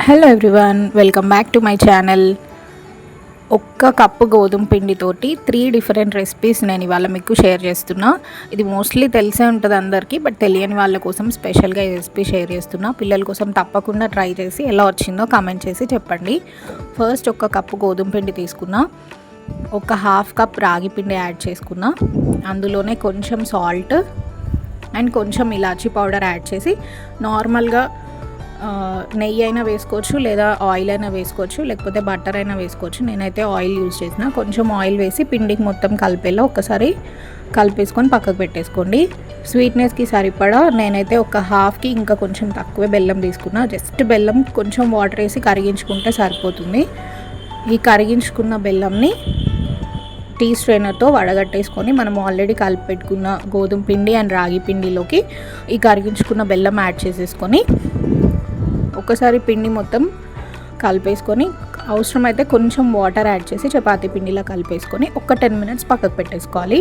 Hello everyone, welcome back to my channel. ఒక్క cup గోధుమ పిండితోటి 3 different recipes నేను ఇవాళ మీకు షేర్ చేస్తున్నా. ఇది మోస్ట్లీ తెలిసే ఉంటుంది అందరికీ, బట్ తెలియని వాళ్ళ కోసం స్పెషల్గా ఈ రెసిపీ షేర్ చేస్తున్నా. పిల్లల కోసం తప్పకుండా ట్రై చేసి ఎలా వచ్చిందో కామెంట్ చేసి చెప్పండి. ఫస్ట్ ఒక కప్పు గోధుమ పిండి తీసుకున్నా, ఒక హాఫ్ కప్ రాగి పిండి యాడ్ చేసుకున్నా, అందులోనే కొంచెం సాల్ట్ అండ్ కొంచెం ఇలాచీ పౌడర్ యాడ్ చేసి నార్మల్గా నెయ్యి అయినా వేసుకోవచ్చు, లేదా ఆయిల్ అయినా వేసుకోవచ్చు, లేకపోతే బటర్ అయినా వేసుకోవచ్చు. నేనైతే ఆయిల్ యూజ్ చేసిన. కొంచెం ఆయిల్ వేసి పిండికి మొత్తం కలిపేలా ఒక్కసారి కలిపేసుకొని పక్కకు పెట్టేసుకోండి. స్వీట్నెస్కి సరిపడా నేనైతే ఒక హాఫ్కి ఇంకా కొంచెం తక్కువే బెల్లం తీసుకున్నా. జస్ట్ బెల్లం కొంచెం వాటర్ వేసి కరిగించుకుంటే సరిపోతుంది. ఈ కరిగించుకున్న బెల్లంని టీ స్ట్రైనర్తో వడగట్టేసుకొని మనం ఆల్రెడీ కలిపి పెట్టుకున్న గోధుమ పిండి అండ్ రాగి పిండిలోకి ఈ కరిగించుకున్న బెల్లం యాడ్ చేసేసుకొని ఒకసారి పిండి మొత్తం కలిపేసుకొని అవసరమైతే కొంచెం వాటర్ యాడ్ చేసి చపాతీ పిండిలా కలిపేసుకొని ఒక 10 మినిట్స్ పక్కకు పెట్టేసుకోవాలి.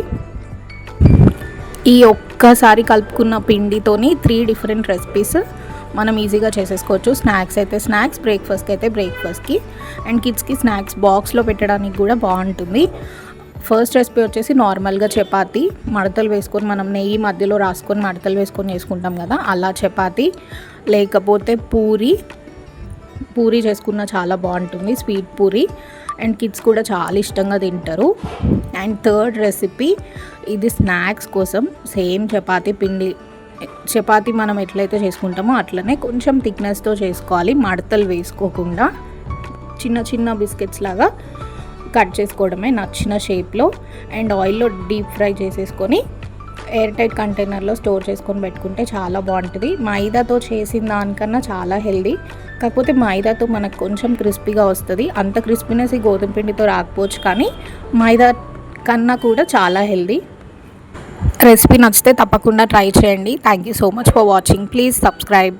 ఈ ఒక్కసారి కలుపుకున్న పిండితోని 3 డిఫరెంట్ రెసిపీస్ మనం ఈజీగా చేసేసుకోవచ్చు. స్నాక్స్ అయితే స్నాక్స్, బ్రేక్ఫాస్ట్కి అయితే బ్రేక్ఫాస్ట్కి, అండ్ కిడ్స్కి స్నాక్స్ బాక్స్లో పెట్టడానికి కూడా బాగుంటుంది. ఫస్ట్ రెసిపీ వచ్చేసి నార్మల్గా చపాతీ మడతలు వేసుకొని మనం నెయ్యి మధ్యలో రాసుకొని మడతలు వేసుకొని చేసుకుంటాం కదా, అలా చపాతీ, లేకపోతే పూరీ చేసుకున్న చాలా బాగుంటుంది, స్వీట్ పూరీ, అండ్ కిడ్స్ కూడా చాలా ఇష్టంగా తింటారు. అండ్ థర్డ్ రెసిపీ ఇది స్నాక్స్ కోసం. సేమ్ చపాతీ మనం ఎట్లయితే చేసుకుంటామో అట్లనే కొంచెం థిక్నెస్తో చేసుకోవాలి, మడతలు వేసుకోకుండా. చిన్న చిన్న బిస్కెట్స్ లాగా కట్ చేసుకోవడమే నచ్చిన షేప్లో, అండ్ ఆయిల్లో డీప్ ఫ్రై చేసేసుకొని ఎయిర్ టైట్ కంటైనర్లో స్టోర్ చేసుకొని పెట్టుకుంటే చాలా బాగుంటుంది. మైదాతో చేసిన దానికన్నా చాలా హెల్దీ, కాకపోతే మైదాతో మనకు కొంచెం క్రిస్పీగా వస్తుంది. అంత క్రిస్పీనెస్ ఈ గోధుమ పిండితో రాకపోవచ్చు, కానీ మైదా కన్నా కూడా చాలా హెల్దీ. రెసిపీ నచ్చితే తప్పకుండా ట్రై చేయండి. Thank you so much for watching. Please subscribe.